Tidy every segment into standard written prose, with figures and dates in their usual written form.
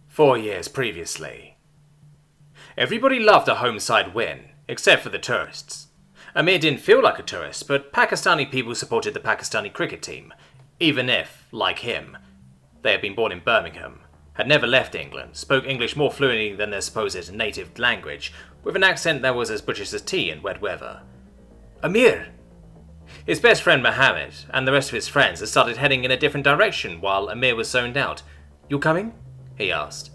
4 years previously. Everybody loved a home-side win, except for the tourists. Amir didn't feel like a tourist, but Pakistani people supported the Pakistani cricket team, even if, like him, they had been born in Birmingham, had never left England, spoke English more fluently than their supposed native language, with an accent that was as British as tea in wet weather. Amir! His best friend Mohammed and the rest of his friends had started heading in a different direction while Amir was zoned out. You coming? He asked.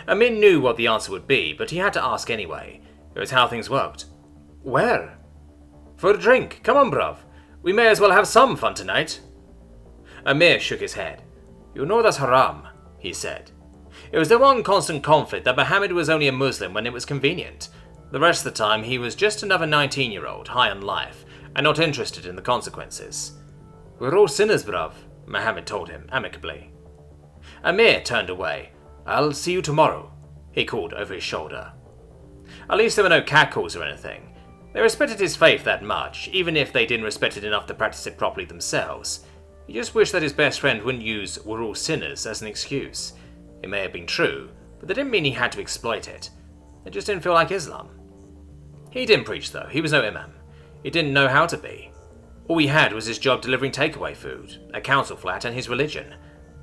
Amir knew what the answer would be, but he had to ask anyway. It was how things worked. Where? For a drink. Come on, bruv. We may as well have some fun tonight. Amir shook his head. You know that's haram, he said. It was the one constant conflict that Mohammed was only a Muslim when it was convenient. The rest of the time he was just another 19-year-old, high on life, and not interested in the consequences. We're all sinners, bruv, Mohammed told him, amicably. Amir turned away. I'll see you tomorrow, he called over his shoulder. At least there were no catcalls or anything. They respected his faith that much, even if they didn't respect it enough to practice it properly themselves. He just wished that his best friend wouldn't use "we're all sinners" as an excuse. It may have been true, but that didn't mean he had to exploit it. It just didn't feel like Islam. He didn't preach though, he was no imam. He didn't know how to be. All he had was his job delivering takeaway food, a council flat, and his religion.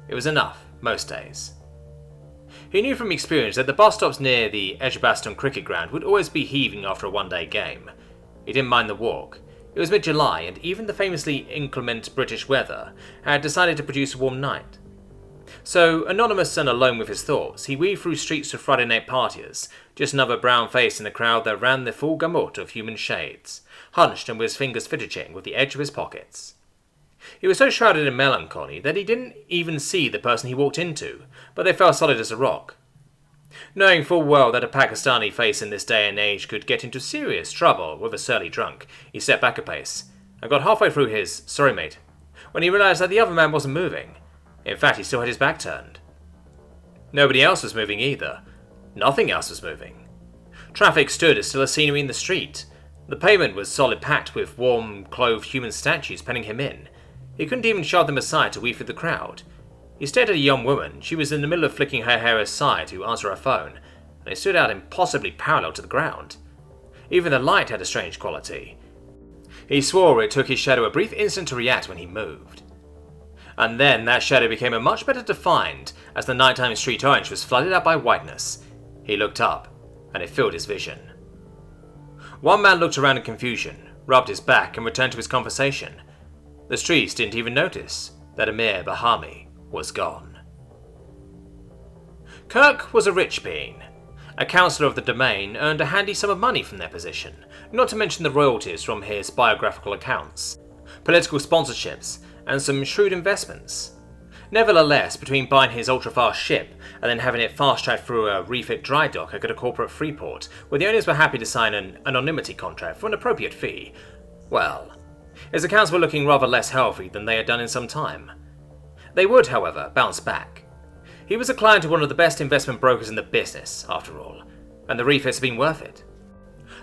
It was enough, most days. He knew from experience that the bus stops near the Edgbaston cricket ground would always be heaving after a one-day game. He didn't mind the walk. It was mid-July, and even the famously inclement British weather had decided to produce a warm night. So, anonymous and alone with his thoughts, he weaved through streets of Friday night partiers, just another brown face in a crowd that ran the full gamut of human shades, hunched and with his fingers fidgeting with the edge of his pockets. He was so shrouded in melancholy that he didn't even see the person he walked into, but they felt solid as a rock. Knowing full well that a Pakistani face in this day and age could get into serious trouble with a surly drunk, he stepped back a pace, and got halfway through his "sorry mate," when he realised that the other man wasn't moving. In fact, he still had his back turned. Nobody else was moving either. Nothing else was moving. Traffic stood as still as scenery in the street. The pavement was solid packed with warm-clothed human statues penning him in. He couldn't even shove them aside to weave through the crowd. He stared at a young woman. She was in the middle of flicking her hair aside to answer her phone, and it stood out impossibly parallel to the ground. Even the light had a strange quality. He swore it took his shadow a brief instant to react when he moved. And then that shadow became a much better defined as the nighttime street orange was flooded out by whiteness. He looked up, and it filled his vision. One man looked around in confusion, rubbed his back, and returned to his conversation. The streets didn't even notice that Amir Bahami was gone. Kirk was a rich being. A councillor of the domain earned a handy sum of money from their position, not to mention the royalties from his biographical accounts, political sponsorships, and some shrewd investments. Nevertheless, between buying his ultra-fast ship and then having it fast-tracked through a refit dry dock at a corporate freeport, where the owners were happy to sign an anonymity contract for an appropriate fee, well, his accounts were looking rather less healthy than they had done in some time. They would, however, bounce back. He was a client of one of the best investment brokers in the business, after all, and the refits had been worth it.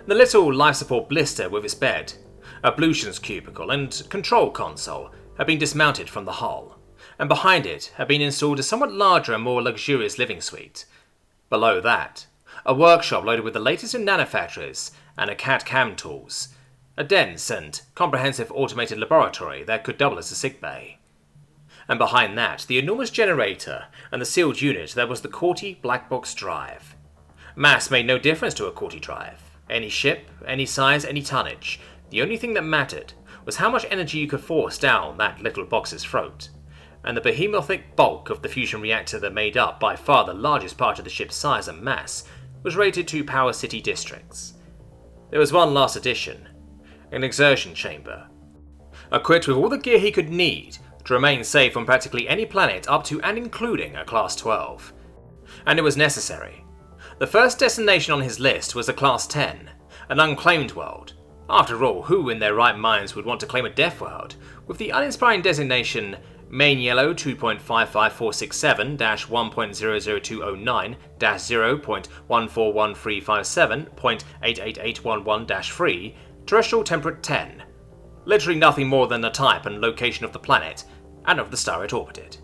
The little life support blister with its bed, ablutions cubicle, and control console had been dismounted from the hull, and behind it had been installed a somewhat larger and more luxurious living suite. Below that, a workshop loaded with the latest in nanofactories and a CAD/CAM tools, a dense and comprehensive automated laboratory that could double as a sick bay. And behind that, the enormous generator and the sealed unit that was the Corti black box drive. Mass made no difference to a Corti drive. Any ship, any size, any tonnage. The only thing that mattered was how much energy you could force down that little box's throat. And the behemothing bulk of the fusion reactor that made up by far the largest part of the ship's size and mass was rated to power city districts. There was one last addition, an exertion chamber, equipped with all the gear he could need to remain safe on practically any planet up to and including a Class 12. And it was necessary. The first destination on his list was a Class 10, an unclaimed world. After all, who in their right minds would want to claim a death world, with the uninspiring designation Main Yellow 2.55467-1.00209-0.141357.88811-3, terrestrial temperate 10. Literally nothing more than the type and location of the planet, and of the star it orbited.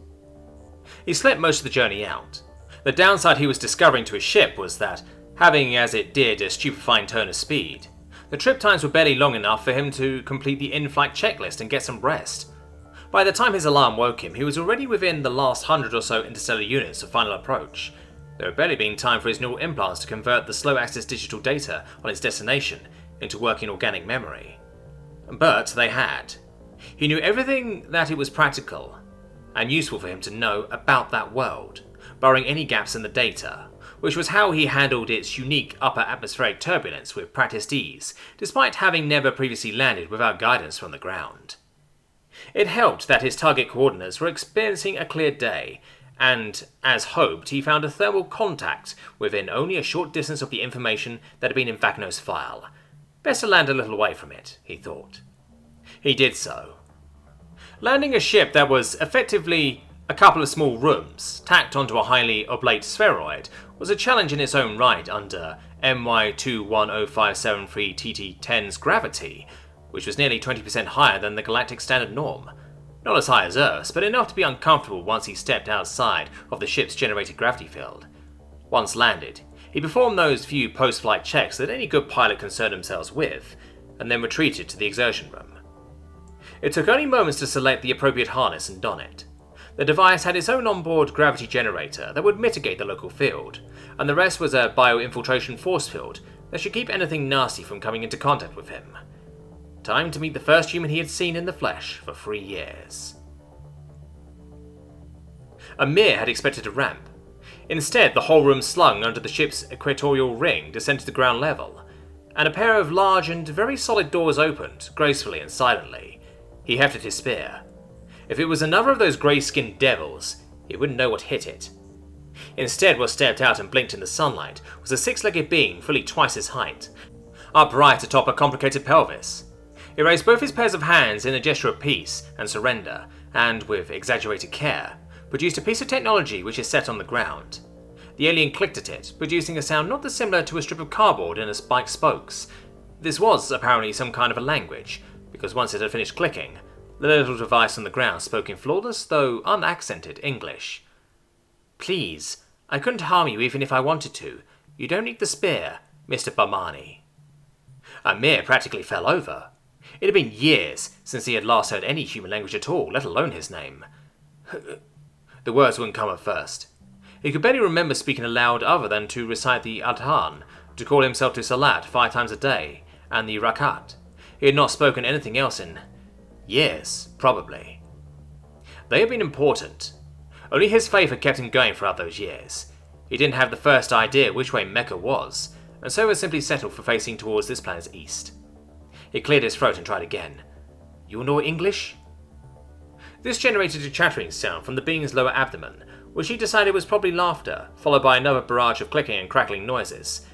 He slept most of the journey out. The downside he was discovering to his ship was that, having as it did a stupefying turn of speed, the trip times were barely long enough for him to complete the in-flight checklist and get some rest. By the time his alarm woke him, he was already within the last 100 or so interstellar units of final approach. There had barely been time for his neural implants to convert the slow-access digital data on his destination into working organic memory. But they had. He knew everything that it was practical and useful for him to know about that world, barring any gaps in the data, which was how he handled its unique upper atmospheric turbulence with practiced ease, despite having never previously landed without guidance from the ground. It helped that his target coordinates were experiencing a clear day, and, as hoped, he found a thermal contact within only a short distance of the information that had been in Vacno's file. Best to land a little away from it, he thought. He did so. Landing a ship that was effectively a couple of small rooms tacked onto a highly oblate spheroid was a challenge in its own right under MY210573TT10's gravity, which was nearly 20% higher than the galactic standard norm. Not as high as Earth's, but enough to be uncomfortable once he stepped outside of the ship's generated gravity field. Once landed, he performed those few post-flight checks that any good pilot concerned themselves with, and then retreated to the exertion room. It took only moments to select the appropriate harness and don it. The device had its own onboard gravity generator that would mitigate the local field, and the rest was a bio-infiltration force field that should keep anything nasty from coming into contact with him. Time to meet the first human he had seen in the flesh for 3 years. Amir had expected a ramp. Instead, the whole room slung under the ship's equatorial ring descended to ground level, and a pair of large and very solid doors opened, gracefully and silently. He hefted his spear. If it was another of those grey-skinned devils, he wouldn't know what hit it. Instead, what stepped out and blinked in the sunlight was a 6-legged being fully twice his height, upright atop a complicated pelvis. He raised both his pairs of hands in a gesture of peace and surrender, and, with exaggerated care, produced a piece of technology which is set on the ground. The alien clicked at it, producing a sound not dissimilar to a strip of cardboard and a spiked spokes. This was apparently some kind of a language, because once it had finished clicking, the little device on the ground spoke in flawless, though unaccented, English. "Please, I couldn't harm you even if I wanted to. You don't need the spear, Mr. Bahmani." Amir practically fell over. It had been years since he had last heard any human language at all, let alone his name. The words wouldn't come at first. He could barely remember speaking aloud other than to recite the Adhan, to call himself to Salat 5 times a day, and the Rakat. He had not spoken anything else in years, probably. They had been important. Only his faith had kept him going throughout those years. He didn't have the first idea which way Mecca was, and so had simply settled for facing towards this planet's east. He cleared his throat and tried again. "You know English?" This generated a chattering sound from the being's lower abdomen, which he decided was probably laughter, followed by another barrage of clicking and crackling noises.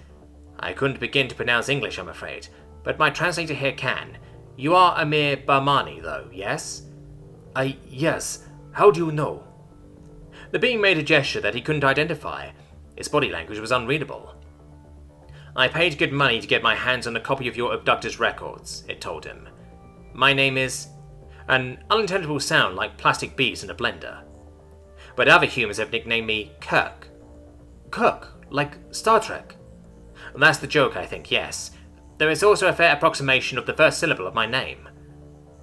"I couldn't begin to pronounce English, I'm afraid, but my translator here can. You are Amir Bahmani, though, yes?" Yes. How do you know?" The being made a gesture that he couldn't identify. Its body language was unreadable. "I paid good money to get my hands on a copy of your abductor's records," it told him. "My name is..." An unintelligible sound like plastic beads in a blender. "But other humans have nicknamed me Kirk." "Kirk? Like Star Trek?" "That's the joke, I think, yes. There is also a fair approximation of the first syllable of my name."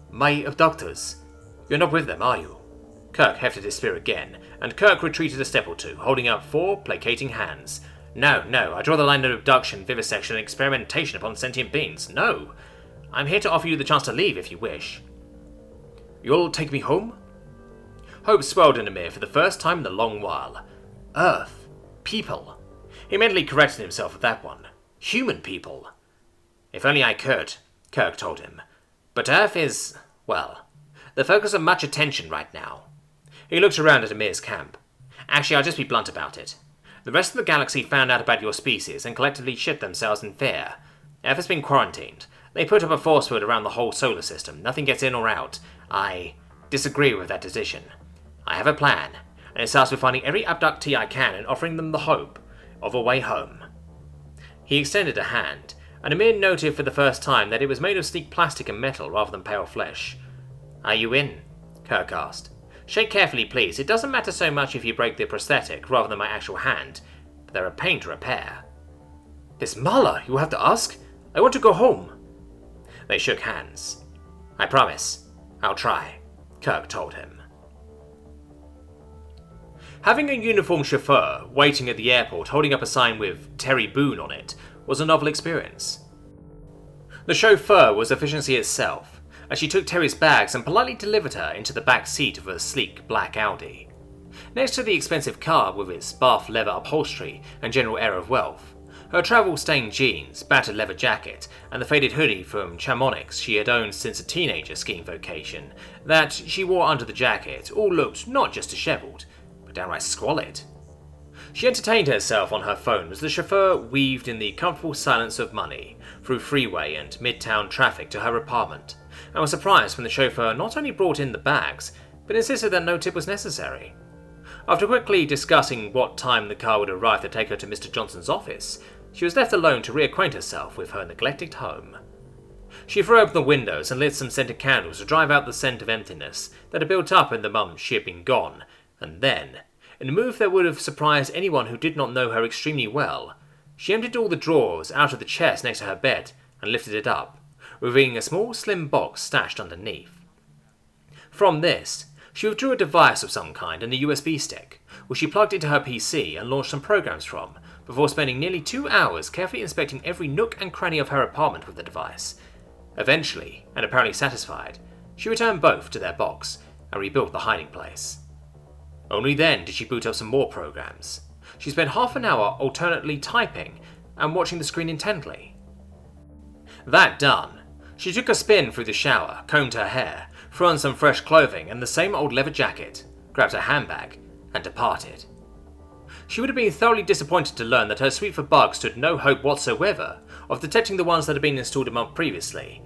"My abductors? You're not with them, are you?" Kirk hefted his spear again, and Kirk retreated a step or two, holding up 4 placating hands. No, I draw the line at abduction, vivisection, and experimentation upon sentient beings. No! I'm here to offer you the chance to leave if you wish." "You'll take me home?" Hope swelled in Amir for the first time in a long while. Earth. People. He mentally corrected himself with that one. Human people. "If only I could," Kirk told him. "But Earth is, well, the focus of much attention right now." He looked around at Amir's camp. "Actually, I'll just be blunt about it. The rest of the galaxy found out about your species and collectively shit themselves in fear. Earth has been quarantined. They put up a force field around the whole solar system. Nothing gets in or out. I disagree with that decision. I have a plan, and it starts with finding every abductee I can and offering them the hope of a way home." He extended a hand, and Amir noted for the first time that it was made of sleek plastic and metal rather than pale flesh. "Are you in?" Kirk asked. Shake carefully, please. It doesn't matter so much if you break the prosthetic rather than my actual hand, but they're a pain to repair. Miss Marla, you will have to ask. I want to go home. They shook hands. I promise. I'll try, Kirk told him. Having a uniformed chauffeur waiting at the airport holding up a sign with Terry Boone on it was a novel experience. The chauffeur was efficiency itself, as she took Terry's bags and politely delivered her into the back seat of a sleek black Audi. Next to the expensive car with its bath leather upholstery and general air of wealth, her travel-stained jeans, battered leather jacket, and the faded hoodie from Chamonix she had owned since a teenager skiing vacation that she wore under the jacket all looked not just dishevelled, but downright squalid. She entertained herself on her phone as the chauffeur weaved in the comfortable silence of money through freeway and midtown traffic to her apartment, and was surprised when the chauffeur not only brought in the bags, but insisted that no tip was necessary. After quickly discussing what time the car would arrive to take her to Mr. Johnson's office, she was left alone to reacquaint herself with her neglected home. She threw open the windows and lit some scented candles to drive out the scent of emptiness that had built up in the months she had been gone, and then, in a move that would have surprised anyone who did not know her extremely well, she emptied all the drawers out of the chest next to her bed and lifted it up, revealing a small slim box stashed underneath. From this, she withdrew a device of some kind and a USB stick, which she plugged into her PC and launched some programs from, before spending nearly 2 hours carefully inspecting every nook and cranny of her apartment with the device. Eventually, and apparently satisfied, she returned both to their box and rebuilt the hiding place. Only then did she boot up some more programs. She spent half an hour alternately typing and watching the screen intently. That done, she took a spin through the shower, combed her hair, threw on some fresh clothing and the same old leather jacket, grabbed her handbag, and departed. She would have been thoroughly disappointed to learn that her suite for bugs stood no hope whatsoever of detecting the ones that had been installed a month previously.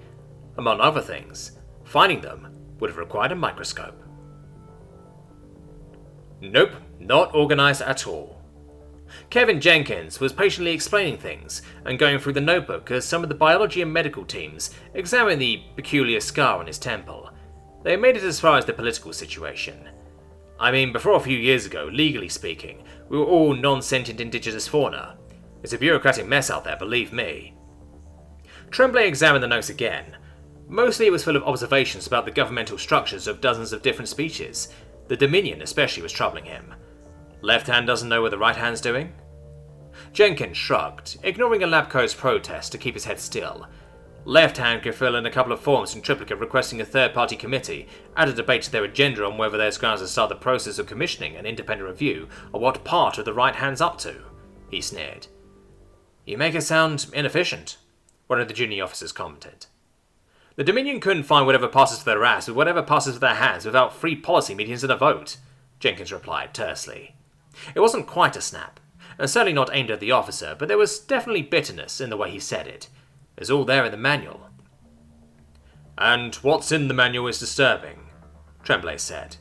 Among other things, finding them would have required a microscope. Nope, not organised at all. Kevin Jenkins was patiently explaining things and going through the notebook as some of the biology and medical teams examined the peculiar scar on his temple. They had made it as far as the political situation. I mean, before a few years ago, legally speaking, we were all non-sentient indigenous fauna. It's a bureaucratic mess out there, believe me. Tremblay examined the notes again. Mostly it was full of observations about the governmental structures of dozens of different species. The Dominion especially was troubling him. Left hand doesn't know what the right hand's doing? Jenkins shrugged, ignoring a lab coat's protest to keep his head still. Left hand could fill in a couple of forms in triplicate requesting a third-party committee add a debate to their agenda on whether there's grounds to start the process of commissioning an independent review of what part of the right hand's up to, he sneered. You make it sound inefficient, one of the junior officers commented. The Dominion couldn't find whatever passes for their ass with whatever passes for their hands without free policy meetings and a vote, Jenkins replied tersely. It wasn't quite a snap, and certainly not aimed at the officer, but there was definitely bitterness in the way he said it. It was all there in the manual. And what's in the manual is disturbing, Tremblay said.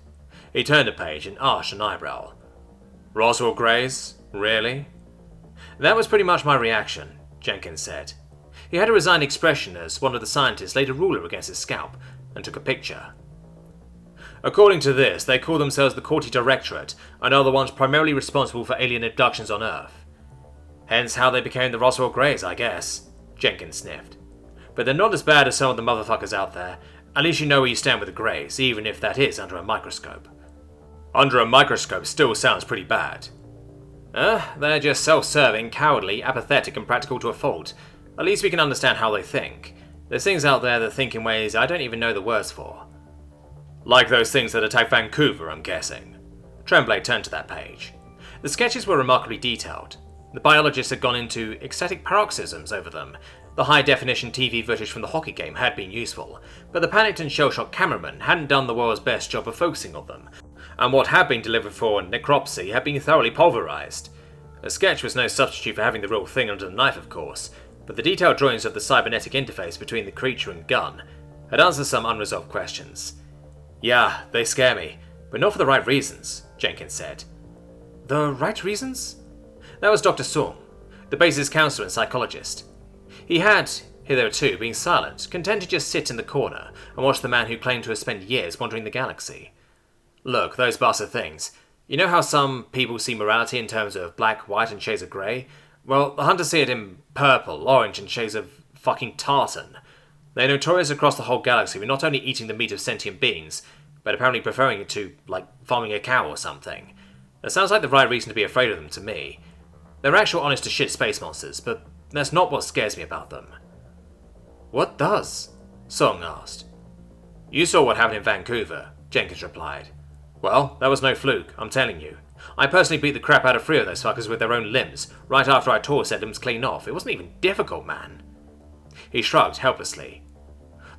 He turned a page and arched an eyebrow. Roswell Greys? Really? That was pretty much my reaction, Jenkins said. He had a resigned expression as one of the scientists laid a ruler against his scalp and took a picture. According to this, they call themselves the Corti Directorate and are the ones primarily responsible for alien abductions on Earth. Hence how they became the Roswell Greys, I guess, Jenkins sniffed. But they're not as bad as some of the motherfuckers out there. At least you know where you stand with the Greys, even if that is under a microscope. Under a microscope still sounds pretty bad. They're just self-serving, cowardly, apathetic and practical to a fault. At least we can understand how they think. There's things out there that think in ways I don't even know the words for. Like those things that attacked Vancouver, I'm guessing. Tremblay turned to that page. The sketches were remarkably detailed. The biologists had gone into ecstatic paroxysms over them. The high-definition TV footage from the hockey game had been useful, but the panicked and shell-shocked cameraman hadn't done the world's best job of focusing on them, and what had been delivered for necropsy had been thoroughly pulverized. A sketch was no substitute for having the real thing under the knife, of course, but the detailed drawings of the cybernetic interface between the creature and gun had answered some unresolved questions. Yeah, they scare me, but not for the right reasons, Jenkins said. The right reasons? That was Dr. Sung, the base's counselor and psychologist. He had, hitherto, been silent, content to just sit in the corner and watch the man who claimed to have spent years wandering the galaxy. Look, those bastard things. You know how some people see morality in terms of black, white, and shades of grey? Well, the Hunters see it in purple, orange, and shades of fucking tartan. They're notorious across the whole galaxy for not only eating the meat of sentient beings, but apparently preferring it to, like, farming a cow or something. That sounds like the right reason to be afraid of them to me. They're actual honest-to-shit space monsters, but that's not what scares me about them. What does? Song asked. You saw what happened in Vancouver, Jenkins replied. Well, that was no fluke, I'm telling you. I personally beat the crap out of 3 of those fuckers with their own limbs, right after I tore said limbs clean off. It wasn't even difficult, man. He shrugged helplessly.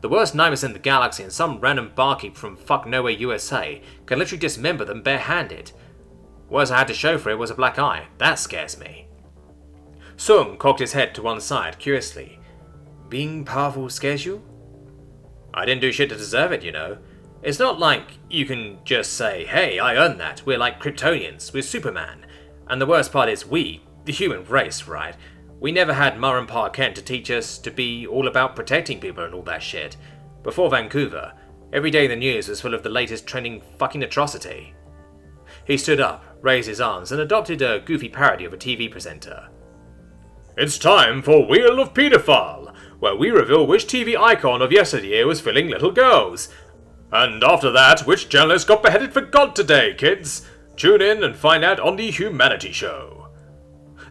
The worst nightmares in the galaxy, and some random barkeep from fuck nowhere USA can literally dismember them barehanded. Worst I had to show for it was a black eye. That scares me. Sung cocked his head to one side, curiously. Being powerful scares you? I didn't do shit to deserve it, you know. It's not like you can just say, hey, I earned that. We're like Kryptonians. We're Superman. And the worst part is we, the human race, right? We never had Ma and Pa Kent to teach us to be all about protecting people and all that shit. Before Vancouver, every day in the news was full of the latest trending fucking atrocity. He stood up, raised his arms, and adopted a goofy parody of a TV presenter. It's time for Wheel of Pedophile, where we reveal which TV icon of yesteryear was filling little girls. And after that, which journalist got beheaded for God today, kids? Tune in and find out on the Humanity Show.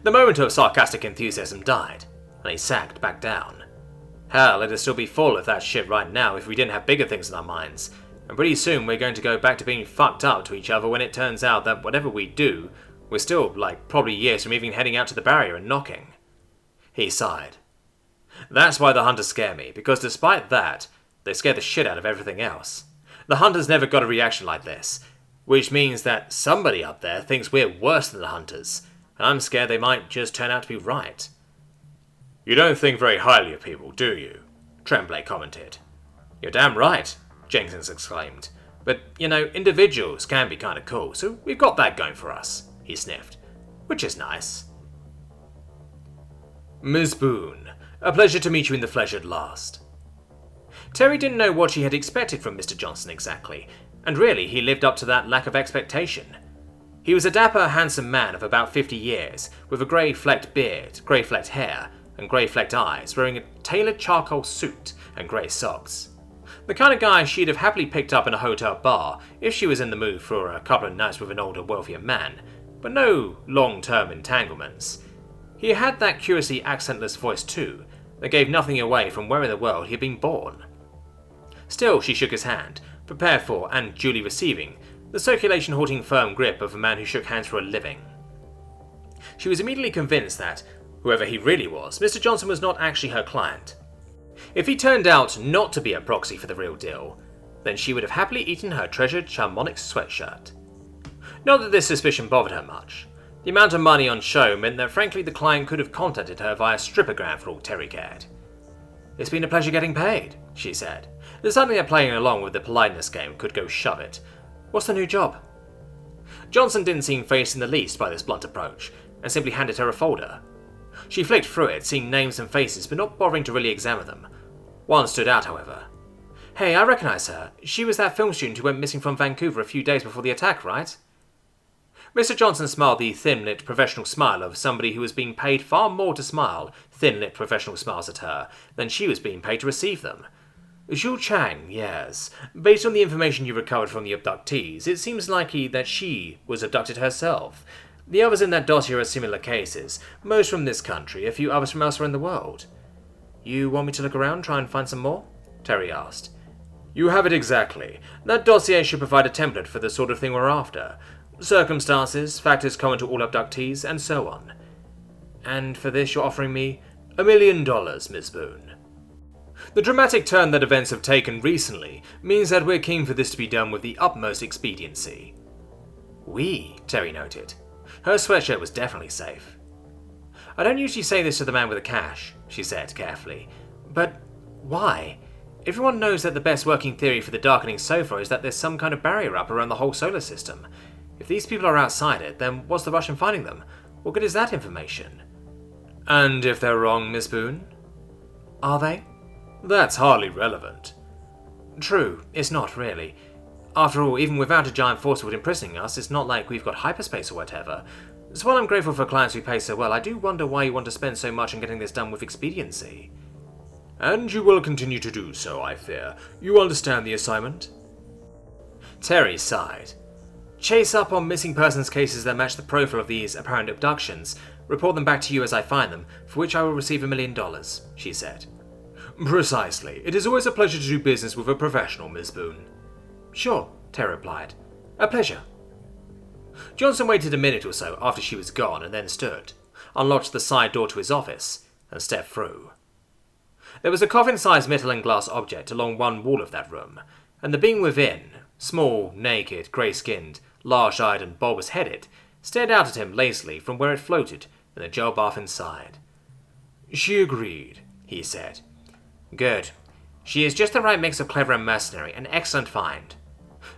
The moment of sarcastic enthusiasm died, and he sagged back down. Hell, it'd still be full of that shit right now if we didn't have bigger things in our minds. And pretty soon we're going to go back to being fucked up to each other when it turns out that whatever we do, we're still, probably years from even heading out to the barrier and knocking. He sighed. That's why the Hunters scare me, because despite that, they scare the shit out of everything else. The Hunters never got a reaction like this, which means that somebody up there thinks we're worse than the Hunters, and I'm scared they might just turn out to be right. You don't think very highly of people, do you? Tremblay commented. You're damn right, Jenkins exclaimed. But, individuals can be kind of cool, so we've got that going for us, he sniffed. Which is nice. Ms. Boone, a pleasure to meet you in the flesh at last. Terry didn't know what she had expected from Mr. Johnson exactly, and really he lived up to that lack of expectation. He was a dapper, handsome man of about 50 years, with a grey-flecked beard, grey-flecked hair, and grey-flecked eyes, wearing a tailored charcoal suit and grey socks. The kind of guy she'd have happily picked up in a hotel bar if she was in the mood for a couple of nights with an older, wealthier man, but no long-term entanglements. He had that curiously accentless voice too, that gave nothing away from where in the world he had been born. Still, she shook his hand, prepared for, and duly receiving, the circulation-halting firm grip of a man who shook hands for a living. She was immediately convinced that, whoever he really was, Mr. Johnson was not actually her client. If he turned out not to be a proxy for the real deal, then she would have happily eaten her treasured Charmonic sweatshirt. Not that this suspicion bothered her much. The amount of money on show meant that frankly the client could have contacted her via strippogram for all Terry cared. It's been a pleasure getting paid, she said. There's something that playing along with the politeness game could go shove it. What's the new job? Johnson didn't seem fazed in the least by this blunt approach, and simply handed her a folder. She flicked through it, seeing names and faces, but not bothering to really examine them. One stood out, however. Hey, I recognize her. She was that film student who went missing from Vancouver a few days before the attack, right? Mr. Johnson smiled the thin-lit professional smile of somebody who was being paid far more to smile thin-lit professional smiles at her than she was being paid to receive them. Zhu Chang, yes. Based on the information you recovered from the abductees, it seems likely that she was abducted herself. The others in that dossier are similar cases, most from this country, a few others from elsewhere in the world. You want me to look around, try and find some more? Terry asked. You have it exactly. That dossier should provide a template for the sort of thing we're after. Circumstances, factors common to all abductees, and so on. And for this you're offering me $1 million, Miss Boone. The dramatic turn that events have taken recently means that we're keen for this to be done with the utmost expediency. Terry noted. Her sweatshirt was definitely safe. I don't usually say this to the man with the cash, she said carefully. But why? Everyone knows that the best working theory for the darkening so far is that there's some kind of barrier up around the whole solar system. If these people are outside it, then what's the rush in finding them? What good is that information? And if they're wrong, Miss Boone? Are they? That's hardly relevant. True, it's not really. After all, even without a giant force field imprisoning us, it's not like we've got hyperspace or whatever. So while I'm grateful for clients who pay so well, I do wonder why you want to spend so much on getting this done with expediency. And you will continue to do so, I fear. You understand the assignment? Terry sighed. Chase up on missing persons cases that match the profile of these apparent abductions. Report them back to you as I find them, for which I will receive $1 million, she said. Precisely. It is always a pleasure to do business with a professional, Miss Boone. Sure, Terry replied. A pleasure. Johnson waited a minute or so after she was gone and then stood, unlocked the side door to his office, and stepped through. There was a coffin-sized metal and glass object along one wall of that room, and the being within, small, naked, grey-skinned, large-eyed and bulbous-headed, stared out at him lazily from where it floated in the gel bath inside. She agreed, he said. Good. She is just the right mix of clever and mercenary, an excellent find.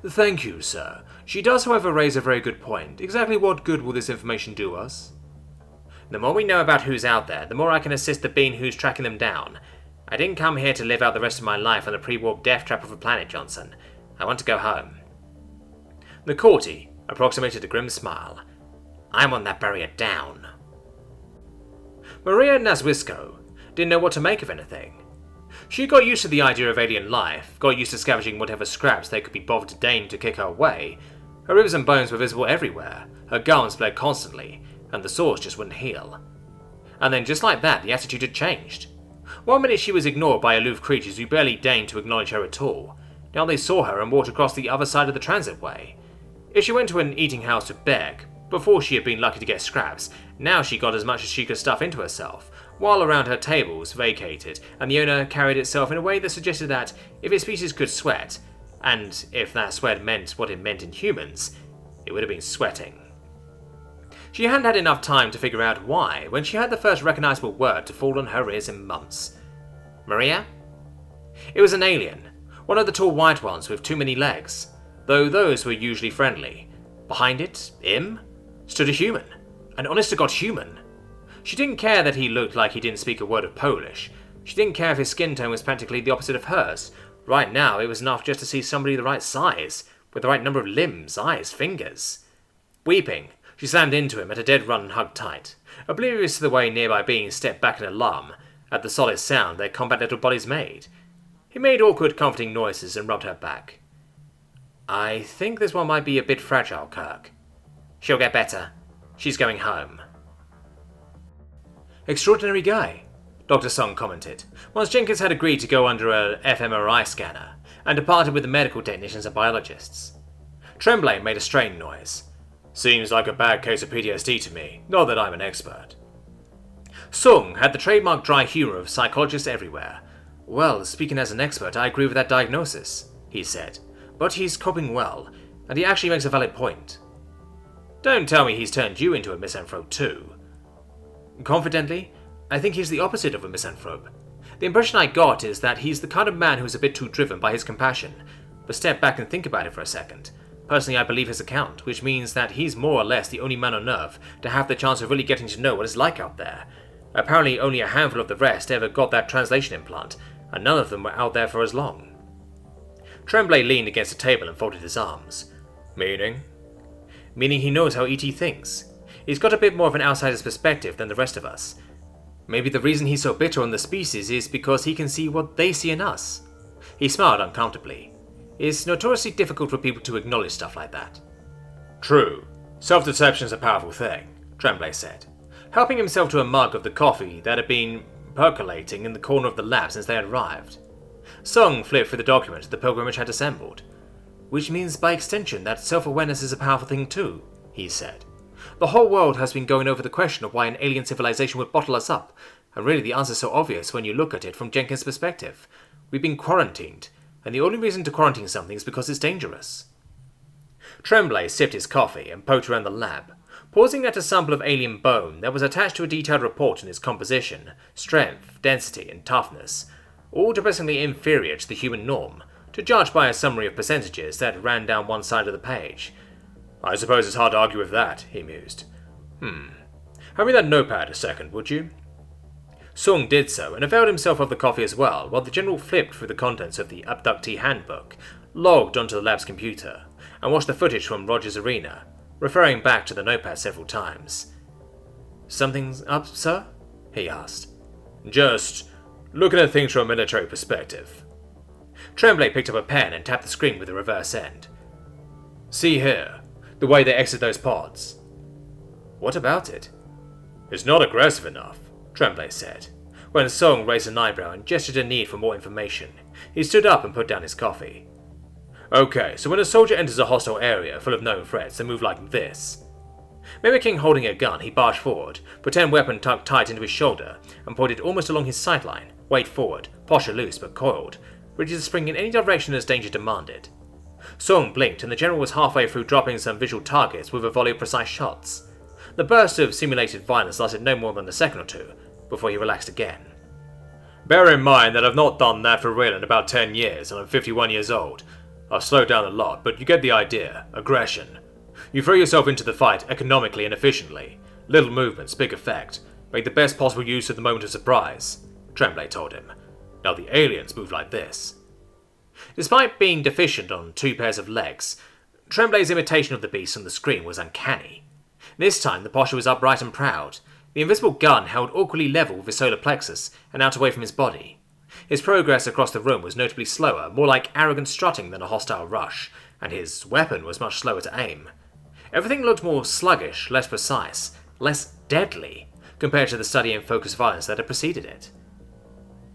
Thank you, sir. She does, however, raise a very good point. Exactly what good will this information do us? The more we know about who's out there, the more I can assist the being who's tracking them down. I didn't come here to live out the rest of my life on the pre-warp death trap of a planet, Johnson. I want to go home. The courtie approximated a grim smile. I want that barrier down. Maria Nazwisco didn't know what to make of anything. She got used to the idea of alien life, got used to scavenging whatever scraps they could be bothered to deign to kick her away. Her ribs and bones were visible everywhere, her gums bled constantly, and the sores just wouldn't heal. And then just like that, the attitude had changed. One minute she was ignored by aloof creatures who barely deigned to acknowledge her at all. Now they saw her and walked across the other side of the transitway. If she went to an eating house to beg, before she had been lucky to get scraps, now she got as much as she could stuff into herself, while around her tables vacated, and the owner carried itself in a way that suggested that if its species could sweat, and if that sweat meant what it meant in humans, it would have been sweating. She hadn't had enough time to figure out why when she heard the first recognizable word to fall on her ears in months. Maria? It was an alien, one of the tall white ones with too many legs, though those were usually friendly. Behind it, stood a human. An honest-to-God human. She didn't care that he looked like he didn't speak a word of Polish. She didn't care if his skin tone was practically the opposite of hers. Right now, it was enough just to see somebody the right size, with the right number of limbs, eyes, fingers. Weeping, she slammed into him at a dead run and hugged tight, oblivious to the way nearby beings stepped back in alarm at the solid sound their compact little bodies made. He made awkward, comforting noises and rubbed her back. I think this one might be a bit fragile, Kirk. She'll get better. She's going home. Extraordinary guy, Dr. Song commented, once Jenkins had agreed to go under a fMRI scanner, and departed with the medical technicians and biologists. Tremblay made a strained noise. Seems like a bad case of PTSD to me, not that I'm an expert. Sung had the trademark dry humour of psychologists everywhere. Well, speaking as an expert, I agree with that diagnosis, he said, but he's coping well, and he actually makes a valid point. Don't tell me he's turned you into a misanthrope too. Confidently, I think he's the opposite of a misanthrope. The impression I got is that he's the kind of man who's a bit too driven by his compassion. But step back and think about it for a second. Personally, I believe his account, which means that he's more or less the only man on Earth to have the chance of really getting to know what it's like out there. Apparently only a handful of the rest ever got that translation implant, and none of them were out there for as long. Tremblay leaned against a table and folded his arms. Meaning? Meaning he knows how E.T. thinks. He's got a bit more of an outsider's perspective than the rest of us. Maybe the reason he's so bitter on the species is because he can see what they see in us. He smiled uncomfortably. It's notoriously difficult for people to acknowledge stuff like that. True. Self-deception's a powerful thing, Tremblay said, helping himself to a mug of the coffee that had been percolating in the corner of the lab since they had arrived. Sung flipped through the document the pilgrimage had assembled. Which means by extension that self-awareness is a powerful thing too, he said. The whole world has been going over the question of why an alien civilization would bottle us up, and really the answer's so obvious when you look at it from Jenkins' perspective. We've been quarantined, and the only reason to quarantine something is because it's dangerous. Tremblay sipped his coffee and poked around the lab, pausing at a sample of alien bone that was attached to a detailed report on its composition, strength, density, and toughness, all depressingly inferior to the human norm, to judge by a summary of percentages that ran down one side of the page. I suppose it's hard to argue with that, he mused. Hand me that notepad a second, would you? Sung did so, and availed himself of the coffee as well, while the general flipped through the contents of the abductee handbook, logged onto the lab's computer, and watched the footage from Rogers Arena, referring back to the notepad several times. "Something's up, sir?" he asked. "Just looking at things from a military perspective." Tremblay picked up a pen and tapped the screen with the reverse end. "See here, the way they exit those pods." "What about it?" "It's not aggressive enough," Tremblay said. When Song raised an eyebrow and gestured a need for more information, he stood up and put down his coffee. "Okay, so when a soldier enters a hostile area full of known threats, they move like this." Mimicking holding a gun, he barged forward, pretend weapon tucked tight into his shoulder, and pointed almost along his sideline, weight forward, posture loose but coiled, ready to spring in any direction as danger demanded. Song blinked and the general was halfway through dropping some visual targets with a volley of precise shots. The burst of simulated violence lasted no more than a second or two, before he relaxed again. "Bear in mind that I've not done that for real in about 10 years, and I'm 51 years old. I've slowed down a lot, but you get the idea. Aggression. You throw yourself into the fight economically and efficiently. Little movements, big effect. Make the best possible use of the moment of surprise," Tremblay told him. "Now the aliens move like this." Despite being deficient on 2 pairs of legs, Tremblay's imitation of the beast on the screen was uncanny. This time the posture was upright and proud. The invisible gun held awkwardly level with his solar plexus and out away from his body. His progress across the room was notably slower, more like arrogant strutting than a hostile rush, and his weapon was much slower to aim. Everything looked more sluggish, less precise, less deadly, compared to the steady and focused violence that had preceded it.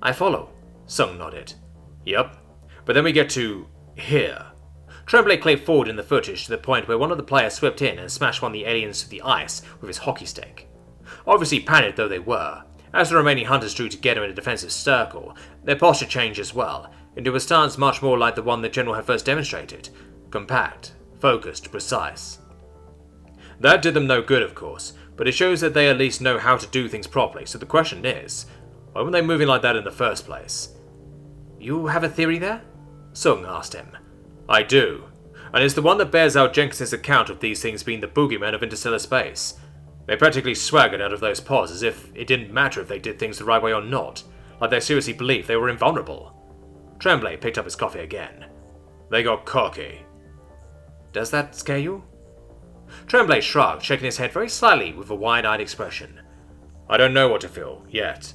"I follow," Sung nodded. "Yup. But then we get to here." Tremblay clipped forward in the footage to the point where one of the players swept in and smashed one of the aliens to the ice with his hockey stick. Obviously panicked though they were, as the remaining hunters drew together in a defensive circle, their posture changed as well, into a stance much more like the one the general had first demonstrated. Compact, focused, precise. That did them no good, of course, but it shows that they at least know how to do things properly, so the question is, why weren't they moving like that in the first place? "You have a theory there?" Sung asked him. "I do, and it's the one that bears out Jenkins' account of these things being the boogeymen of interstellar space. They practically swaggered out of those pods as if it didn't matter if they did things the right way or not, like they seriously believed they were invulnerable." Tremblay picked up his coffee again. "They got cocky." "Does that scare you?" Tremblay shrugged, shaking his head very slightly with a wide-eyed expression. "I don't know what to feel, yet.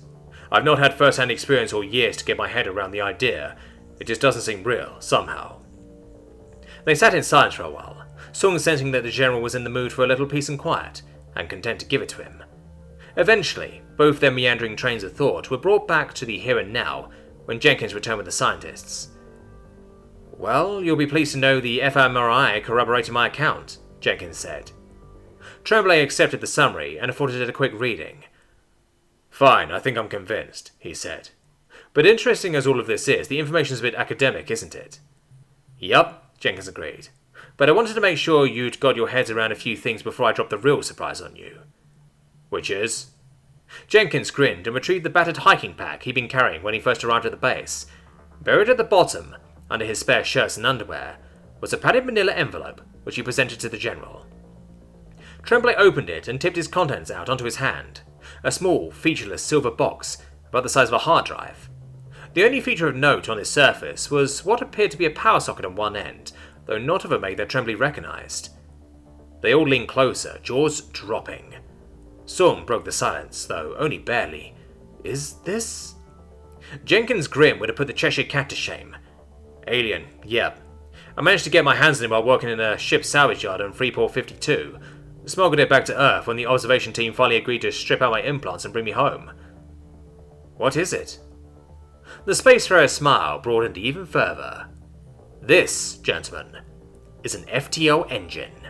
I've not had first-hand experience or years to get my head around the idea. It just doesn't seem real, somehow." They sat in silence for a while, Sung sensing that the general was in the mood for a little peace and quiet, and content to give it to him. Eventually, both their meandering trains of thought were brought back to the here and now when Jenkins returned with the scientists. "Well, you'll be pleased to know the fMRI corroborated my account," Jenkins said. Tremblay accepted the summary and afforded it a quick reading. "Fine, I think I'm convinced," he said. "But interesting as all of this is, the information's a bit academic, isn't it?" "Yup," Jenkins agreed. "But I wanted to make sure you'd got your heads around a few things before I dropped the real surprise on you." "Which is?" Jenkins grinned and retrieved the battered hiking pack he'd been carrying when he first arrived at the base. Buried at the bottom, under his spare shirts and underwear, was a padded manila envelope, which he presented to the general. Tremblay opened it and tipped its contents out onto his hand. A small, featureless silver box, about the size of a hard drive. The only feature of note on its surface was what appeared to be a power socket on one end, though not of a make that Tremblay recognised. They all leaned closer, jaws dropping. Sung broke the silence, though only barely. "Is this?" Jenkins' grin would have put the Cheshire Cat to shame. "Alien, yep. I managed to get my hands on it while working in a ship's salvage yard on Freeport 52. Smuggled it back to Earth when the observation team finally agreed to strip out my implants and bring me home." "What is it?" The spacefarer's smile broadened even further. "This, gentlemen, is an FTO engine."